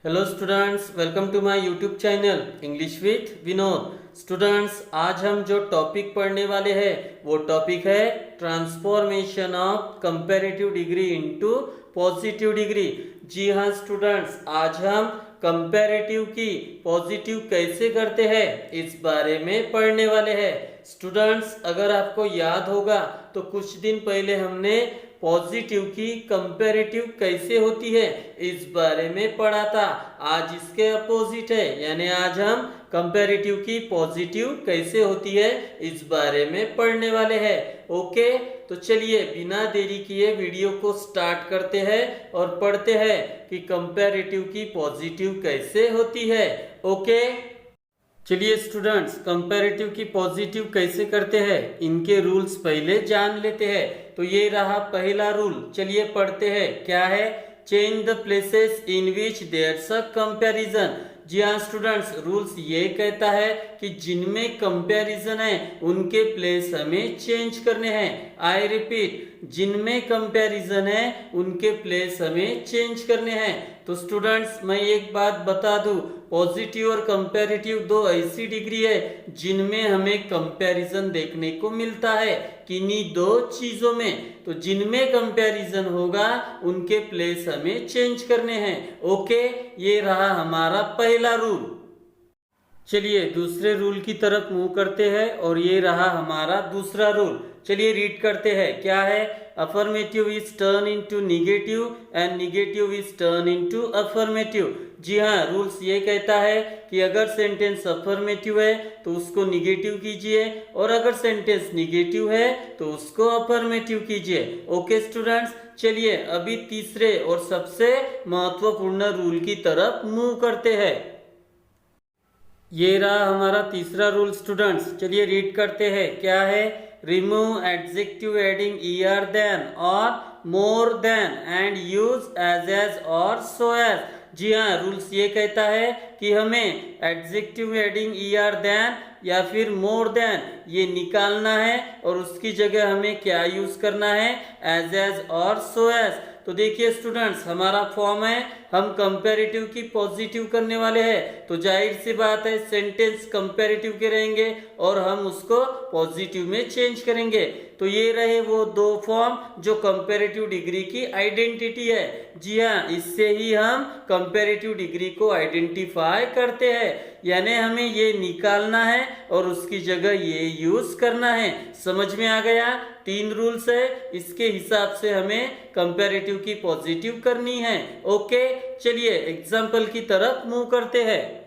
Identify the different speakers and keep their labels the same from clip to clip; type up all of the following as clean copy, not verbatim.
Speaker 1: Hello students, welcome to my YouTube channel English with Vinod. Students, आज हम जो topic पढ़ने वाले हैं वो टॉपिक है transformation of comparative degree into positive degree. जी हाँ स्टूडेंट्स, आज हम कंपैरेटिव की पॉजिटिव कैसे करते हैं इस बारे में पढ़ने वाले हैं। स्टूडेंट्स, अगर आपको याद होगा तो कुछ दिन पहले हमने पॉजिटिव की कंपैरेटिव कैसे होती है इस बारे में पढ़ा था। आज इसके अपोजिट है, यानी आज हम कंपैरेटिव की पॉजिटिव कैसे होती है इस बारे में पढ़ने वाले हैं। ओके, तो चलिए बिना देरी किए वीडियो को स्टार्ट करते हैं और पढ़ते हैं कि कंपैरेटिव की पॉजिटिव कैसे होती है। ओके, चलिए स्टूडेंट्स, कंपैरेटिव की पॉजिटिव कैसे करते हैं इनके रूल्स पहले जान लेते हैं। तो ये रहा पहला रूल, चलिए पढ़ते हैं। क्या है? Change the places in which there's a comparison. जी हाँ स्टूडेंट्स, रूल्स ये कहता है कि जिनमें कंपैरिजन है उनके प्लेस हमें चेंज करने हैं। आई रिपीट, जिनमें कंपैरिजन है उनके प्लेस हमें चेंज करने हैं। तो स्टूडेंट्स, मैं एक बात बता दूं, पॉजिटिव और कंपैरेटिव दो ऐसी डिग्री है जिनमें हमें कंपैरिजन देखने को मिलता है। किन्हीं दो चीजों में, तो जिनमें कंपैरिजन होगा उनके प्लेस हमें चेंज करने हैं। ओके, ये रहा हमारा पहला रूल। चलिए दूसरे रूल की तरफ मूव करते हैं और ये रहा हमारा दूसरा रूल। चलिए रीड करते हैं। क्या है? Affirmative is turn into negative and negative is turn into affirmative. जी हाँ, रूल्स ये कहता है कि अगर सेंटेंस अफर्मेटिव है तो उसको निगेटिव कीजिए और अगर सेंटेंस निगेटिव है तो उसको अफर्मेटिव कीजिए। ओके स्टूडेंट्स, चलिए अभी तीसरे और सबसे महत्वपूर्ण रूल की तरफ मूव करते हैं। ये रहा हमारा तीसरा रूल स्टूडेंट्स, चलिए रीड करते हैं। क्या है? Remove adjective adding er then और more than and use as और सो एज। जी हाँ, रूल्स ये कहता है कि हमें एडजेक्टिव एडिंग ईयर देन या फिर मोर देन ये निकालना है और उसकी जगह हमें क्या यूज करना है? एज और सो एज। तो देखिए स्टूडेंट्स, हमारा फॉर्म है, हम कंपैरेटिव की पॉजिटिव करने वाले हैं, तो जाहिर सी बात है सेंटेंस कंपैरेटिव के रहेंगे और हम उसको पॉजिटिव में चेंज करेंगे। तो ये रहे वो दो फॉर्म जो कंपैरेटिव डिग्री की आइडेंटिटी है। जी हाँ, इससे ही हम कंपैरेटिव डिग्री को आइडेंटिफाई करते हैं, यानी हमें ये निकालना है और उसकी जगह ये यूज करना है। समझ में आ गया? तीन रूल्स है, इसके हिसाब से हमें कंपैरेटिव की पॉजिटिव करनी है। ओके, चलिए एग्जाम्पल की तरफ मूव करते हैं।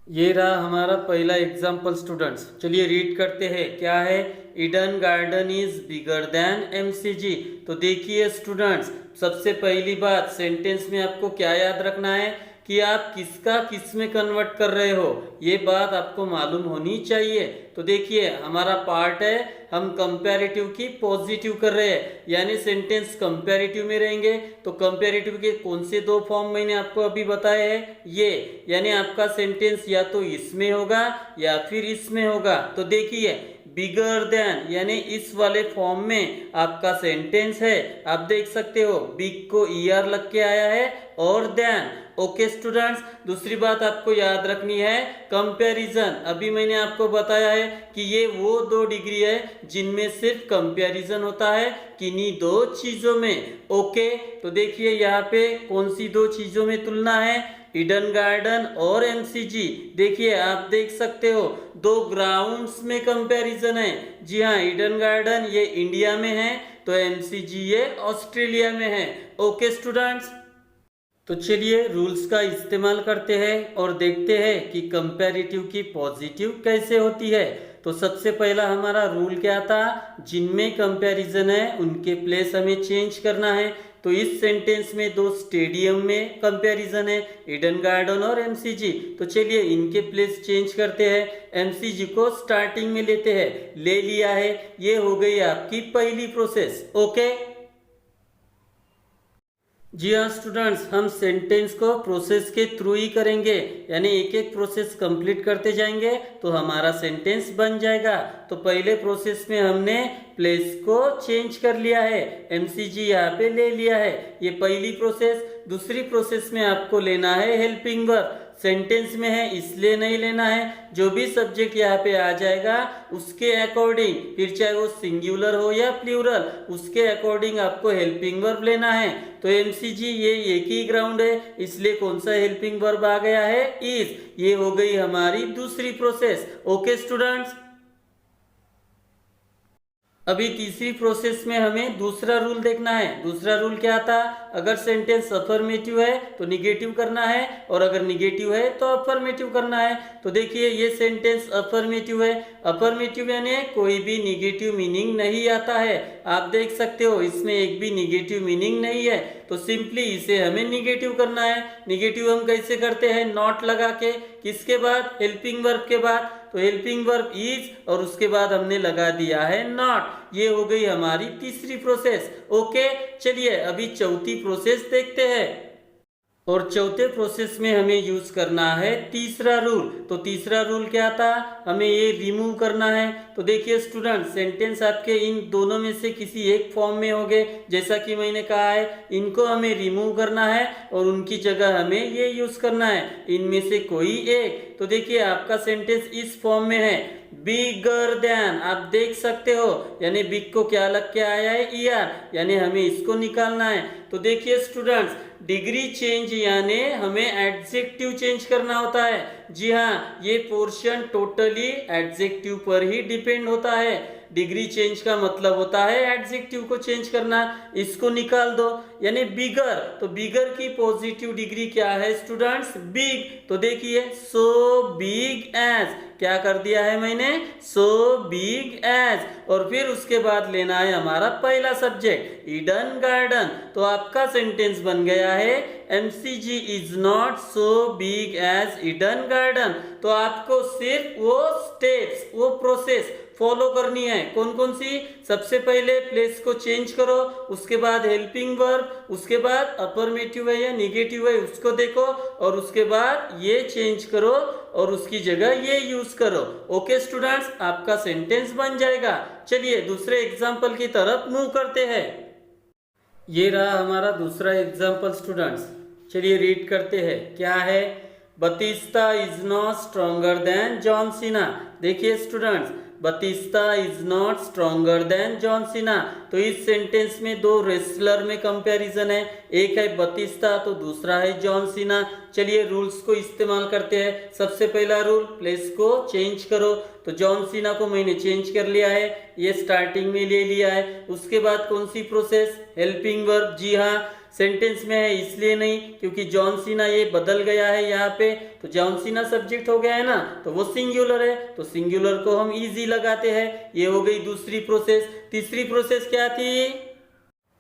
Speaker 1: ये रहा हमारा पहला एग्जाम्पल स्टूडेंट्स, चलिए रीड करते हैं। क्या है? Eden garden is bigger than MCG. तो देखिए स्टूडेंट्स, सबसे पहली बात सेंटेंस में आपको क्या याद रखना है कि आप किसका किस में कन्वर्ट कर रहे हो, ये बात आपको मालूम होनी चाहिए। तो देखिए हमारा पार्ट है, हम कंपैरेटिव की पॉजिटिव कर रहे हैं, यानी सेंटेंस कंपैरेटिव में रहेंगे। तो कंपैरेटिव के कौन से दो फॉर्म मैंने आपको अभी बताए हैं? ये, यानी आपका सेंटेंस या तो इसमें होगा या फिर इसमें होगा। तो देखिए बिगर देन यानी इस वाले फॉर्म में आपका सेंटेंस है, आप देख सकते हो बिग को ईआर लग के आया है और देन। ओके स्टूडेंट्स, दूसरी बात आपको याद रखनी है कंपैरिजन। अभी मैंने आपको बताया है कि ये वो दो डिग्री है जिनमें सिर्फ कंपैरिजन होता है किन्हीं दो चीजों में। ओके, तो देखिए यहाँ पे कौन सी दो चीजों में तुलना है? ईडन गार्डन और एमसीजी। देखिए आप देख सकते हो दो ग्राउंड्स में कंपैरिजन है। जी हाँ, ईडन गार्डन ये इंडिया में है तो एमसीजी ये ऑस्ट्रेलिया में है। ओके स्टूडेंट्स, तो चलिए रूल्स का इस्तेमाल करते हैं और देखते हैं कि कंपैरेटिव की पॉजिटिव कैसे होती है। तो सबसे पहला हमारा रूल क्या था? जिनमें कंपैरिजन है उनके प्लेस हमें चेंज करना है। तो इस सेंटेंस में दो स्टेडियम में कंपैरिजन है, ईडन गार्डन और एमसीजी। तो चलिए इनके प्लेस चेंज करते हैं, एमसीजी को स्टार्टिंग में लेते हैं। ले लिया है, ये हो गई आपकी पहली प्रोसेस। ओके, जी हाँ स्टूडेंट्स, हम सेंटेंस को प्रोसेस के थ्रू ही करेंगे, यानी एक एक प्रोसेस कंप्लीट करते जाएंगे तो हमारा सेंटेंस बन जाएगा। तो पहले प्रोसेस में हमने प्लेस को चेंज कर लिया है, एमसीजी यहाँ पे ले लिया है, ये पहली प्रोसेस। दूसरी प्रोसेस में आपको लेना है हेल्पिंग वर्ब। सेंटेंस में है इसलिए नहीं लेना है, जो भी सब्जेक्ट यहाँ पे आ जाएगा उसके अकॉर्डिंग, फिर चाहे वो सिंगुलर हो या प्लूरल, उसके अकॉर्डिंग आपको हेल्पिंग वर्ब लेना है। तो एमसीजी ये एक ही ग्राउंड है, इसलिए कौन सा हेल्पिंग वर्ब आ गया है, इज। ये हो गई हमारी दूसरी प्रोसेस। ओके स्टूडेंट्स, अभी तीसरी प्रोसेस में हमें दूसरा रूल देखना है। दूसरा रूल क्या था, अगर सेंटेंस अफर्मेटिव है तो निगेटिव करना है, और अगर निगेटिव है तो अफर्मेटिव करना है। तो देखिए ये सेंटेंस अफर्मेटिव है, अफर्मेटिव यानी कोई भी निगेटिव मीनिंग नहीं आता है। आप देख सकते हो इसमें एक भी निगेटिव मीनिंग नहीं है, तो सिंपली इसे हमें निगेटिव करना है। निगेटिव हम कैसे करते हैं, नॉट लगा के, किसके बाद, हेल्पिंग वर्ब के बाद। तो हेल्पिंग वर्ब इज और उसके बाद हमने लगा दिया है नॉट। ये हो गई हमारी तीसरी प्रोसेस। ओके, चलिए अभी चौथी प्रोसेस देखते हैं, और चौथे प्रोसेस में हमें यूज करना है तीसरा रूल। तो तीसरा रूल क्या था, हमें ये रिमूव करना है। तो देखिए स्टूडेंट, सेंटेंस आपके इन दोनों में से किसी एक फॉर्म में होंगे, जैसा कि मैंने कहा है इनको हमें रिमूव करना है और उनकी जगह हमें ये यूज करना है, इनमें से कोई एक। तो देखिए आपका सेंटेंस इस फॉर्म में है, बिगर देन, आप देख सकते हो, यानी बिग को क्या लग के आया है, ईआर, यानी हमें इसको निकालना है। तो देखिए स्टूडेंट्स, डिग्री चेंज यानी हमें एडजेक्टिव चेंज करना होता है। जी हाँ, ये पोर्शन टोटली एडजेक्टिव पर ही डिपेंड होता है। डिग्री चेंज का मतलब होता है एडजेक्टिव को चेंज करना। इसको निकाल दो, यानी बिगर। तो बिगर की पॉजिटिव डिग्री क्या है स्टूडेंट्स, बिग। तो देखिए सो बिग एज, क्या कर दिया है मैंने, सो बिग एज, और फिर उसके बाद लेना है हमारा पहला सब्जेक्ट ईडन गार्डन। तो आपका सेंटेंस बन गया है MCG is not so big as Eden Garden. तो आपको सिर्फ वो स्टेप्स, वो प्रोसेस फॉलो करनी है। कौन कौन सी, सबसे पहले प्लेस को चेंज करो, उसके बाद हेल्पिंग वर्ब, उसके बाद अफर्मेटिव है या निगेटिव है उसको देखो, और उसके बाद ये चेंज करो और उसकी जगह ये यूज करो। ओके स्टूडेंट्स, आपका सेंटेंस बन जाएगा। चलिए दूसरे एग्जाम्पल की तरफ मूव करते हैं। ये रहा हमारा दूसरा एग्जाम्पल स्टूडेंट्स, चलिए रीड करते हैं। क्या है, Batista is not stronger than John Cena. देखिए students, Batista is not stronger than John Cena. तो इस सेंटेंस में दो रेसलर में कंपैरिजन है, एक है बतिस्ता तो दूसरा है जॉन सीना। चलिए रूल्स को इस्तेमाल करते हैं। सबसे पहला रूल, प्लेस को चेंज करो। तो जॉन सीना को मैंने चेंज कर लिया है, ये स्टार्टिंग में ले लिया है। उसके बाद कौन सी प्रोसेस, हेल्पिंग वर्ब। जी हाँ, सेंटेंस में है इसलिए नहीं क्योंकि जॉन सीना ये बदल गया है यहाँ पे, तो जॉन सीना सब्जेक्ट हो गया है ना, तो वो सिंगुलर है, तो सिंगुलर को हम इजी लगाते हैं। ये हो गई दूसरी प्रोसेस। तीसरी प्रोसेस क्या थी,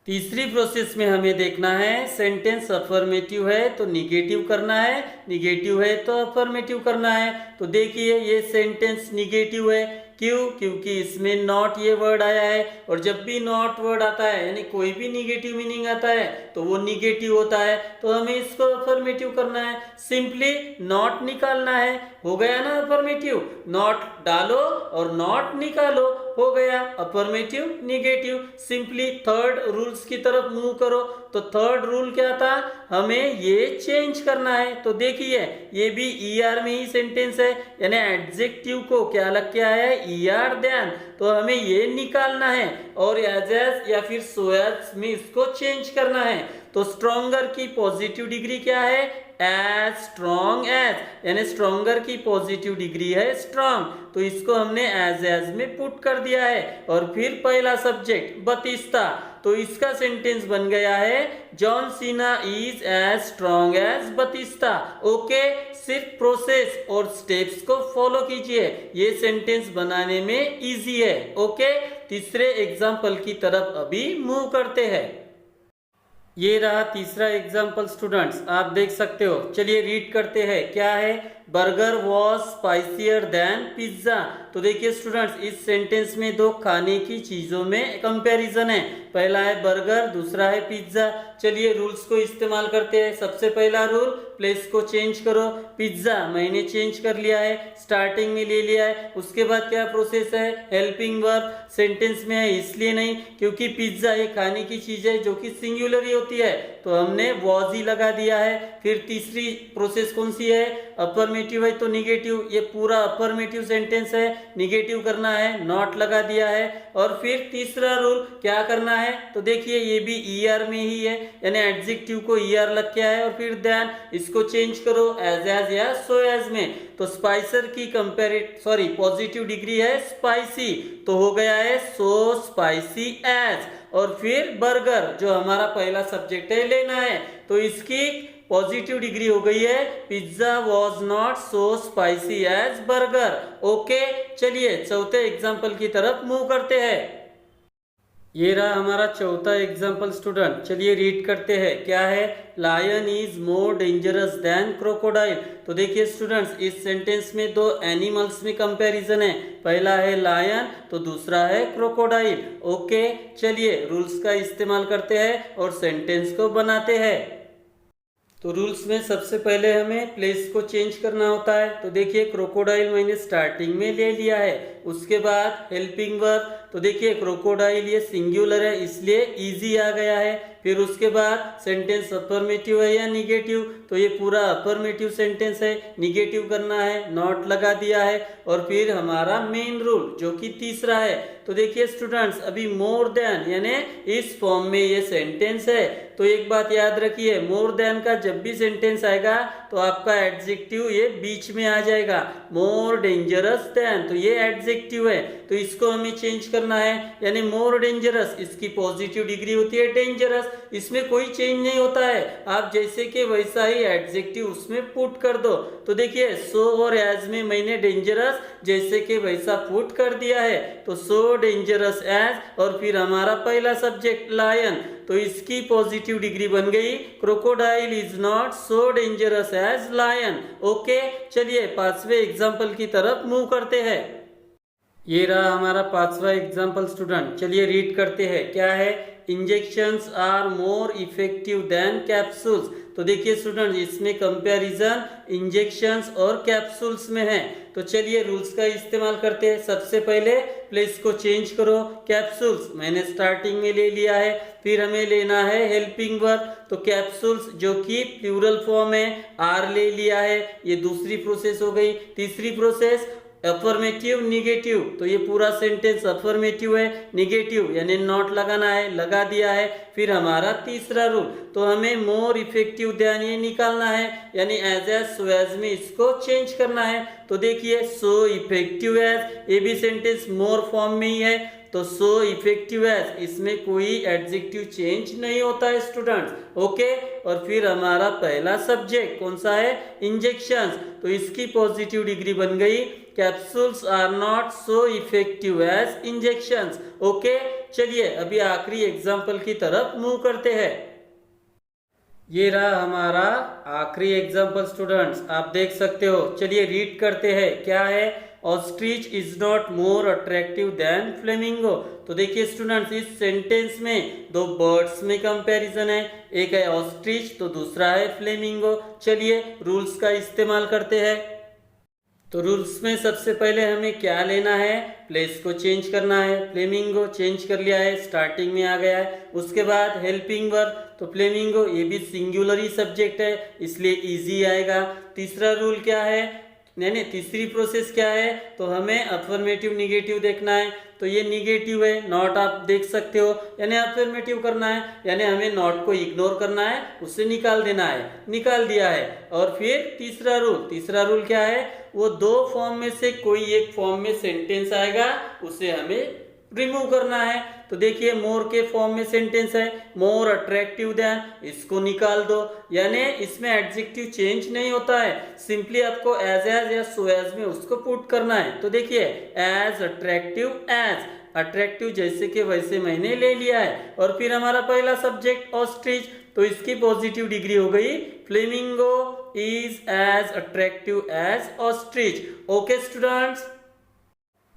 Speaker 1: तीसरी प्रोसेस में हमें देखना है सेंटेंस अफर्मेटिव है तो निगेटिव करना है, निगेटिव है तो अफर्मेटिव करना है। तो देखिए ये सेंटेंस निगेटिव है, क्यों, क्योंकि इसमें नॉट ये वर्ड आया है, और जब भी नॉट वर्ड आता है यानी कोई भी निगेटिव मीनिंग आता है तो वो निगेटिव होता है, तो हमें इसको अफर्मेटिव करना है। सिंपली नॉट निकालना है, हो गया ना अफर्मेटिव, नॉट डालो और नॉट निकालो, हो गया affirmative negative. Simply third rules की तरफ मूव करो। तो थर्ड रूल क्या था, हमें ये चेंज करना है। तो देखिए ये भी ईआर में ही सेंटेंस है, यानी एडजेक्टिव को क्या लग के आया है, ईआर देन, तो हमें ये निकालना है और एज या फिर सो एज में इसको चेंज करना है। तो स्ट्रॉन्गर की पॉजिटिव डिग्री क्या है, एज स्ट्रॉन्ग एज, यानी स्ट्रॉन्गर की पॉजिटिव डिग्री है स्ट्रॉन्ग, तो इसको हमने एज में पुट कर दिया है। और फिर पहला सब्जेक्ट बतिस्ता, तो इसका सेंटेंस बन गया है John Cena is as strong as Batista. Okay, सिर्फ प्रोसेस और स्टेप्स को फॉलो कीजिए, ये सेंटेंस बनाने में इजी है। ओके, तीसरे एग्जाम्पल की तरफ अभी मूव करते हैं। ये रहा तीसरा एग्जाम्पल स्टूडेंट्स, आप देख सकते हो। चलिए रीड करते हैं। क्या है, burger was spicier than pizza. तो देखिए स्टूडेंट्स, इस सेंटेंस में दो खाने की चीजों में कंपैरिजन है, पहला है बर्गर, दूसरा है पिज्जा। चलिए रूल्स को इस्तेमाल करते हैं। सबसे पहला रूल, प्लेस को चेंज करो। पिज्जा मैंने चेंज कर लिया है, स्टार्टिंग में ले लिया है। उसके बाद क्या प्रोसेस है, हेल्पिंग वर्ब, सेंटेंस में है इसलिए नहीं क्योंकि पिज्जा एक खाने की चीज है जो कि सिंगुलर ही होती है, तो तो हमने वॉज ही लगा दिया है। फिर तीसरी प्रोसेस कौन सी है, अफर्मेटिव है तो निगेटिव, ये पूरा अफर्मेटिव सेंटेंस है, निगेटिव करना है, नॉट लगा दिया है। और फिर तीसरा रूल क्या करना है, तो देखिए ये भी ईआर में ही है, यानी एडजेक्टिव को ईआर लग के है और फिर देन इसको चेंज करो एज या सो एज में। तो स्पाइसर की पॉजिटिव डिग्री है स्पाइसी, तो हो गया है सो स्पाइसी एज। और फिर बर्गर जो हमारा पहला सब्जेक्ट है लेना है, तो इसकी पॉजिटिव डिग्री हो गई है pizza was not so spicy as burger. Okay, चलिए चौथे एग्जाम्पल की तरफ मूव करते हैं। ये रहा हमारा चौथा एग्जाम्पल स्टूडेंट, चलिए रीड करते हैं। क्या है, lion is more dangerous than crocodile. तो देखिए स्टूडेंट्स, इस सेंटेंस में दो एनिमल्स में कंपैरिजन है, पहला है लायन तो दूसरा है क्रोकोडाइल। ओके, चलिए रूल्स का इस्तेमाल करते हैं और सेंटेंस को बनाते हैं। तो रूल्स में सबसे पहले हमें प्लेस को चेंज करना होता है। तो देखिए क्रोकोडाइल मैंने स्टार्टिंग में ले लिया है, उसके बाद हेल्पिंग वर्ब, तो देखिए क्रोकोडाइल ये सिंगुलर है इसलिए इजी आ गया है। फिर उसके बाद सेंटेंस अफर्मेटिव है या निगेटिव, तो ये पूरा अफर्मेटिव सेंटेंस है, निगेटिव करना है, नॉट लगा दिया है। और फिर हमारा मेन रूल जो कि तीसरा है, तो देखिए स्टूडेंट्स अभी मोर देन यानी इस फॉर्म में ये सेंटेंस है, तो एक बात याद रखिए, मोर देन का जब भी सेंटेंस आएगा तो आपका एडजेक्टिव ये बीच में आ जाएगा। मोर डेंजरस देन, तो ये एडजेक्टिव है, तो इसको हमें चेंज करना है, यानी मोर डेंजरस, इसकी पॉजिटिव डिग्री होती है डेंजरस, इसमें कोई चेंज नहीं होता है, आप जैसे कि वैसा ही एडजेक्टिव उसमें पुट कर दो। तो देखिए सो और एज में मैंने डेंजरस जैसे कि वैसा पुट कर दिया है, तो सो डेंजरस एज। और फिर हमारा पहला सब्जेक्ट लायन, तो इसकी पॉजिटिव डिग्री बन गई crocodile is not so dangerous as lion. Okay, चलिए पांचवें एग्जाम्पल की तरफ मूव करते हैं। ये रहा हमारा पांचवा एग्जाम्पल स्टूडेंट, चलिए रीड करते हैं। क्या है, injections are more effective than capsules. तो देखिए स्टूडेंट, इसमें कंपैरिजन इंजेक्शंस और कैप्सूल्स में है, तो चलिए रूल्स का इस्तेमाल करते हैं। सबसे पहले प्लेस को चेंज करो, कैप्सूल्स मैंने स्टार्टिंग में ले लिया है, फिर हमें लेना है हेल्पिंग वर्ब, तो कैप्सूल्स जो कि प्लूरल फॉर्म है आर ले लिया है, ये दूसरी प्रोसेस हो गई। तीसरी प्रोसेस अफर्मेटिव निगेटिव, तो ये पूरा सेंटेंस अफर्मेटिव है, निगेटिव यानी नॉट लगाना है, लगा दिया है। फिर हमारा तीसरा रूल, तो हमें मोर इफेक्टिव ध्यान ये निकालना है, यानी एज सो एज में इसको चेंज करना है। तो देखिए सो इफेक्टिव एज, ये भी सेंटेंस मोर फॉर्म में ही है, तो सो इफेक्टिव एज, इसमें कोई एडजेक्टिव चेंज नहीं होता है स्टूडेंट्स। ओके, और फिर हमारा पहला सब्जेक्ट कौन सा है, इंजेक्शंस, तो इसकी पॉजिटिव डिग्री बन गई capsules are not so effective as injections. Okay, चलिए अभी आखिरी एग्जाम्पल की तरफ मूव करते हैं। ये रहा हमारा आखिरी एग्जाम्पल स्टूडेंट्स, आप देख सकते हो, चलिए रीड करते हैं। क्या है, ostrich is not more attractive than flamingo. तो देखिए स्टूडेंट्स, इस सेंटेंस में दो बर्ड्स में कंपैरिजन है, एक है ऑस्ट्रिच तो दूसरा है फ्लेमिंगो। चलिए रूल्स का इस्तेमाल करते हैं। तो रूल्स में सबसे पहले हमें क्या लेना है, प्लेस को चेंज करना है, फ्लेमिंगो चेंज कर लिया है, स्टार्टिंग में आ गया है। उसके बाद हेल्पिंग वर्ब, तो फ्लेमिंगो ये भी सिंगुलर ही सब्जेक्ट है इसलिए इजी आएगा। तीसरा रूल क्या है, यानी तीसरी प्रोसेस क्या है, तो हमें अफर्मेटिव निगेटिव देखना है, तो ये निगेटिव है, नॉट आप देख सकते हो, यानी अफर्मेटिव करना है, यानी हमें नॉट को इग्नोर करना है, उससे निकाल देना है, निकाल दिया है। और फिर तीसरा रूल क्या है, वो दो फॉर्म में से कोई एक फॉर्म में सेंटेंस आएगा उसे हमें रिमूव करना है। तो देखिए मोर के फॉर्म में सेंटेंस है, मोर अट्रैक्टिव देन, इसको निकाल दो, यानी इसमें एडजेक्टिव चेंज नहीं होता है, सिंपली आपको एज या सो एज में उसको पुट करना है। तो देखिए एज अट्रैक्टिव एज, अट्रैक्टिव जैसे कि वैसे मैंने ले लिया है। और फिर हमारा पहला सब्जेक्ट ऑस्ट्रिच, तो इसकी पॉजिटिव डिग्री हो गई flamingo is as attractive as ostrich. Okay students,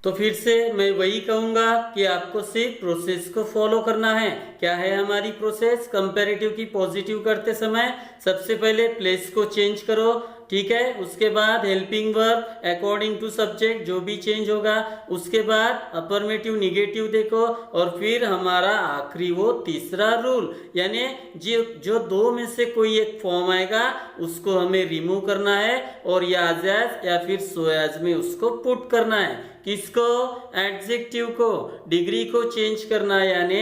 Speaker 1: तो फिर से मैं वही कहूंगा कि आपको सिर्फ प्रोसेस को फॉलो करना है। क्या है हमारी प्रोसेस, कंपैरेटिव की पॉजिटिव करते समय सबसे पहले प्लेस को चेंज करो, ठीक है। उसके बाद helping verb according to subject जो भी चेंज होगा, उसके बाद अफर्मेटिव निगेटिव देखो, और फिर हमारा आखिरी वो तीसरा रूल, यानी जो दो में से कोई एक फॉर्म आएगा उसको हमें रिमूव करना है और याज या फिर सो एज में उसको पुट करना है। किसको? एडजेक्टिव को, डिग्री को चेंज करना है, यानी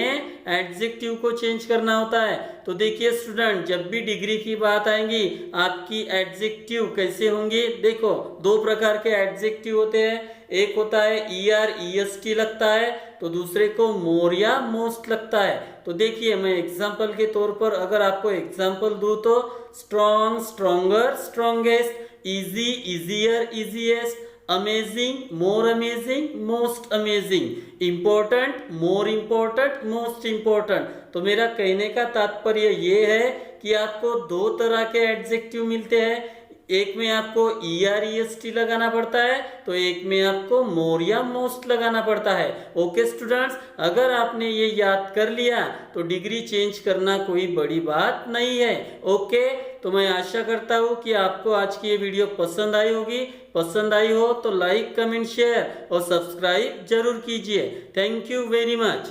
Speaker 1: एडजेक्टिव को चेंज करना होता है। तो देखिए स्टूडेंट, जब भी डिग्री की बात आएगी आपकी एडजेक्टिव कैसे होंगी, देखो दो प्रकार के एडजेक्टिव होते हैं। एक होता है ER लगता है, तो दूसरे को मोर या मोस्ट लगता है। तो देखिए मैं एग्जांपल के तौर पर अगर आपको एग्जांपल दूं तो strong, stronger, strongest, easy, easier, easiest, amazing, मोर amazing, most amazing, important, more important, most important. तो मेरा कहने का तात्पर्य ये है कि आपको दो तरह के एडजेक्टिव मिलते हैं, एक में आपको EREST लगाना पड़ता है तो एक में आपको मोर या मोस्ट लगाना पड़ता है। ओके स्टूडेंट्स, अगर आपने ये याद कर लिया तो डिग्री चेंज करना कोई बड़ी बात नहीं है। ओके, तो मैं आशा करता हूँ कि आपको आज की ये वीडियो पसंद आई होगी। पसंद आई हो तो लाइक, कमेंट, शेयर और सब्सक्राइब जरूर कीजिए। Thank you very much.